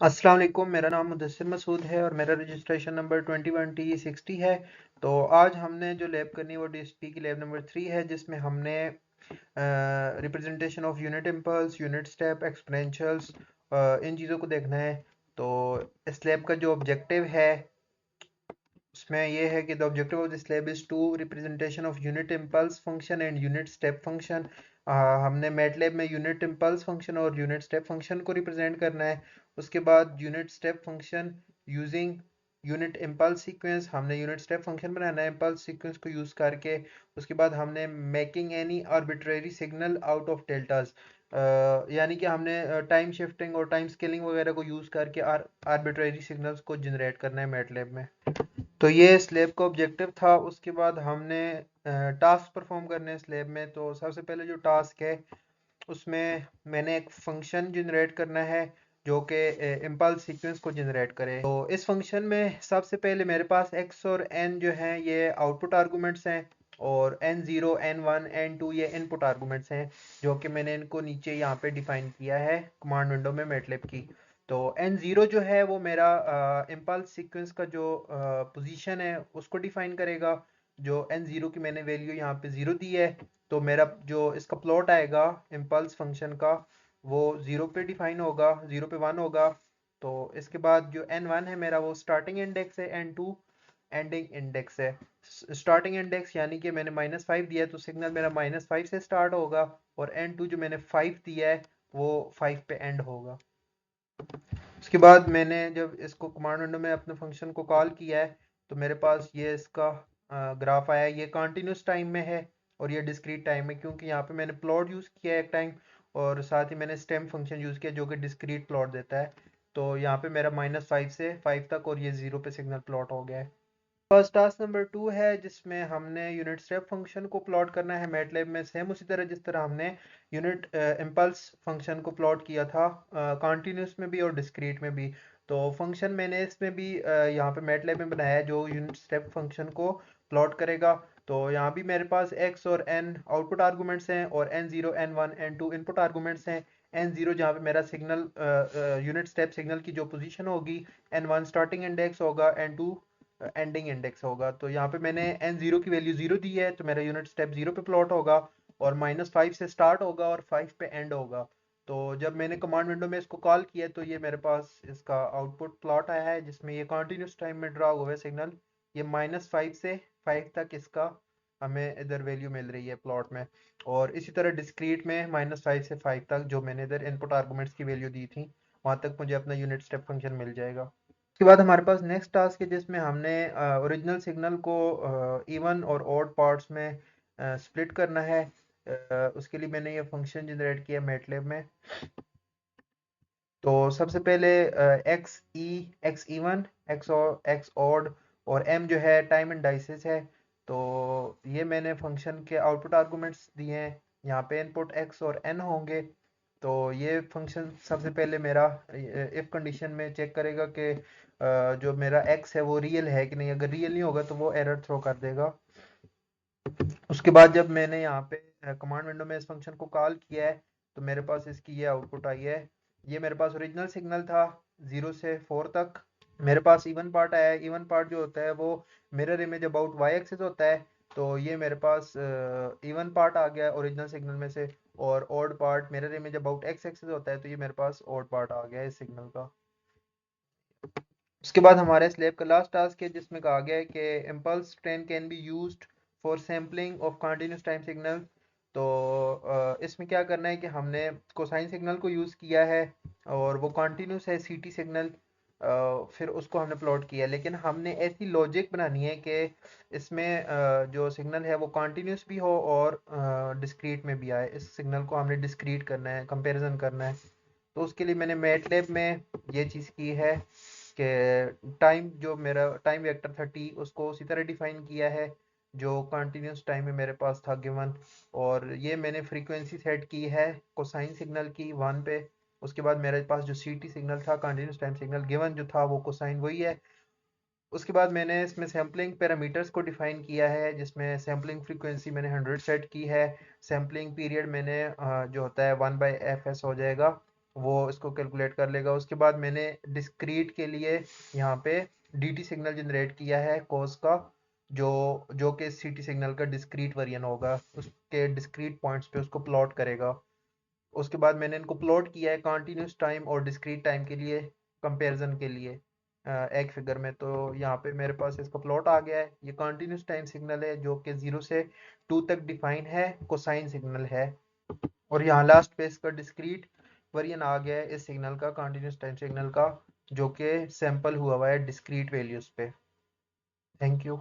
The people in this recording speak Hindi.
अस्सलाम वालेकुम, मेरा नाम मुदस्सिर मसूद है और मेरा रजिस्ट्रेशन नंबर 21T60 है। तो आज हमने जो लैब करनी है वो डीएसपी की लैब नंबर 3 है, जिसमें हमने representation of unit impulse, unit step, exponentials, इन चीज़ों को देखना है। तो इस लैब का जो ऑब्जेक्टिव है उसमें ये है कि the objective of this lab is to representation of unit impulse function and unit step function. हमने मैटलैब में यूनिट इम्पल्स फंक्शन और यूनिट स्टेप फंक्शन को रिप्रेजेंट करना है। उसके बाद unit step function using unit impulse sequence, हमने यूनिट स्टेप फंक्शन बनाना है इम्पल्स सीक्वेंस को यूज़ करके। उसके बाद हमने making any arbitrary signal out of deltas, यानी कि हमने टाइम शिफ्टिंग और टाइम स्केलिंग वगैरह को यूज़ करके आर्बिट्रेरी सिग्नल्स को जनरेट करना है मैटलैब में। तो ये स्लैब का ऑब्जेक्टिव था। उसके बाद हमने टास्क परफॉर्म करने हैं स्लैब में। तो सबसे पहले जो टास्क है उसमें मैंने एक फंक्शन जनरेट करना है जो कि इम्पल्स सीक्वेंस को जनरेट करे। तो इस फंक्शन में सबसे पहले मेरे पास x और n जो हैं ये आउटपुट आर्गूमेंट्स हैं, और n0 n1 n2 ये इनपुट आर्गूमेंट्स हैं, जो कि मैंने इनको नीचे यहाँ पे डिफाइन किया है कमांड विंडो में मैटलैब की। तो n0 जो है वो मेरा इम्पल्स सीक्वेंस का जो पोजीशन है उसको डिफाइन करेगा। जो n0 की मैंने वैल्यू यहाँ पे 0 दी है, तो मेरा जो इसका प्लॉट आएगा इम्पल्स फंक्शन का वो 0 पे डिफाइन होगा, 0 पे 1 होगा। तो इसके बाद जो n1 है मेरा वो स्टार्टिंग इंडेक्स है, n2 एंडिंग इंडेक्स है। स्टार्टिंग इंडेक्स यानी कि मैंने -5 दिया है तो सिग्नल मेरा -5 से स्टार्ट होगा, और n2 जो मैंने 5 दिया है वो 5 पे एंड होगा। उसके बाद मैंने जब इसको कमांड विंडो में अपने फंक्शन को कॉल किया है तो मेरे पास ये इसका ग्राफ आया है। ये कंटिन्यूस टाइम में है और ये डिस्क्रीट टाइम में, क्योंकि यहाँ पे मैंने प्लॉट यूज़ किया है एक टाइम, और साथ ही मैंने स्टेम फंक्शन यूज़ किया जो कि डिस्क्रीट प्लॉट देता है। तो यहाँ पे मेरा -5 से 5 तक और ये 0 पे सिग्नल प्लॉट हो गया है। फर्स्ट टास्क नंबर 2 है जिसमें हमने यूनिट स्टेप फंक्शन को प्लॉट करना है मैटलैब में, सेम उसी तरह जिस तरह हमने यूनिट इम्पल्स फंक्शन को प्लॉट किया था कॉन्टिन्यूस में भी और डिस्क्रीट में भी। तो फंक्शन मैंने इसमें भी यहाँ पे मैटलैब में बनाया है जो यूनिट स्टेप फंक्शन को प्लॉट करेगा। तो यहाँ भी मेरे पास x और n आउटपुट आर्गूमेंट्स हैं और n0 n1 n2 input arguments हैं। n0 जहाँ पे मेरा सिग्नल यूनिट स्टेप सिग्नल की जो पोजीशन होगी, n1 स्टार्टिंग इंडेक्स होगा, n2 एंडिंग इंडेक्स होगा। तो यहाँ पे मैंने n0 की वैल्यू 0 दी है तो मेरा यूनिट स्टेप 0 पे प्लॉट होगा, और -5 से स्टार्ट होगा और 5 पे एंड होगा। तो जब मैंने कमांड विंडो में इसको कॉल किया तो ये मेरे पास इसका आउटपुट प्लॉट आया है जिसमें ये कंटिन्यूस टाइम में ड्रा हुआ है सिग्नल। ये -5 से 5 तक इसका हमें इधर वैल्यू मिल रही है प्लॉट में, और इसी तरह डिस्क्रीट में -5 से 5 तक जो मैंने इधर इनपुट आर्गूमेंट्स की वैल्यू दी थी वहां तक मुझे अपना यूनिट स्टेप फंक्शन मिल जाएगा। उसके बाद हमारे पास नेक्स्ट टास्क है जिसमें हमने ओरिजिनल सिग्नल को इवन और ऑड पार्ट्स में स्प्लिट करना है। उसके लिए मैंने ये फंक्शन जनरेट किया मैटलैब में। तो सबसे पहले एक्स इवन, एक्स ऑड और एम जो है टाइम एंड डाइसेस है। तो ये मैंने फंक्शन के आउटपुट आर्गूमेंट्स दिए हैं। यहाँ पे इनपुट एक्स और एन होंगे। तो ये फंक्शन सबसे पहले मेरा इफ कंडीशन में चेक करेगा कि जो मेरा एक्स है वो रियल है कि नहीं। अगर रियल नहीं होगा तो वो एरर थ्रो कर देगा। उसके बाद जब मैंने यहाँ पे कमांड विंडो में इस फंक्शन को कॉल किया है तो मेरे पास इसकी ये आउटपुट आई है। ये मेरे पास ओरिजिनल सिग्नल था 0 से 4 तक। मेरे पास इवन पार्ट आया है। इवन पार्ट जो होता है वो mirror image about Y axis होता है। तो ये मेरे पास इवन पार्ट आ गया ओरिजिनल सिग्नल में से, और odd part mirror image about x axis होता है, तो ये मेरे पास ऑड पार्ट आ गया है इस सिग्नल का। उसके बाद हमारे स्लैब का लास्ट टास्क है जिसमें कहा गया है कि impulse train can be used for sampling of continuous time signal. तो इसमें क्या करना है कि हमने कोसाइन सिग्नल को यूज़ किया है और वो कंटिन्यूस है सीटी सिग्नल। फिर उसको हमने प्लॉट किया, लेकिन हमने ऐसी लॉजिक बनानी है कि इसमें जो सिग्नल है वो कंटिन्यूस भी हो और डिस्क्रीट में भी आए। इस सिग्नल को हमने डिस्क्रीट करना है, कंपैरिजन करना है। तो उसके लिए मैंने मैटलैब में ये चीज़ की है कि टाइम जो मेरा टाइम वेक्टर 30 उसको उसी तरह डिफाइन किया है जो कंटिन्यूस टाइम में मेरे पास था गिवन। और ये मैंने फ्रीक्वेंसी सेट की है कोसाइन सिग्नल की 1 पे। उसके बाद मेरे पास जो सीटी सिग्नल था कंटिन्यूस टाइम सिग्नल गिवन जो था वो कोसाइन वही है। उसके बाद मैंने इसमें सैम्पलिंग पैरामीटर्स को डिफाइन किया है जिसमें सैम्पलिंग फ्रीक्वेंसी मैंने 100 सेट की है। सैम्पलिंग पीरियड मैंने जो होता है 1/fs हो जाएगा। वो इसको कैलकुलेट कर लेगा। उसके बाद मैंने डिस्क्रीट के लिए यहाँ पे dt सिग्नल जनरेट किया है कॉस का, जो कि ct सिग्नल का डिस्क्रीट वेरिएंट होगा, उसके डिस्क्रीट पॉइंट्स पे उसको प्लॉट करेगा। उसके बाद मैंने इनको प्लॉट किया है कॉन्टीन्यूस टाइम और डिस्क्रीट टाइम के लिए, कंपैरिजन के लिए एक फिगर में। तो यहाँ पे मेरे पास इसका प्लॉट आ गया है। ये कॉन्टीन्यूस टाइम सिग्नल है जो कि 0 से 2 तक डिफाइन है, कोसाइन सिग्नल है। और यहाँ लास्ट पे इसका डिस्क्रीट वेरिएंट आ गया है इस सिग्नल का, कॉन्टीन्यूस टाइम सिग्नल का, जो कि सैंपल हुआ है डिस्क्रीट वैल्यूज पे। Thank you.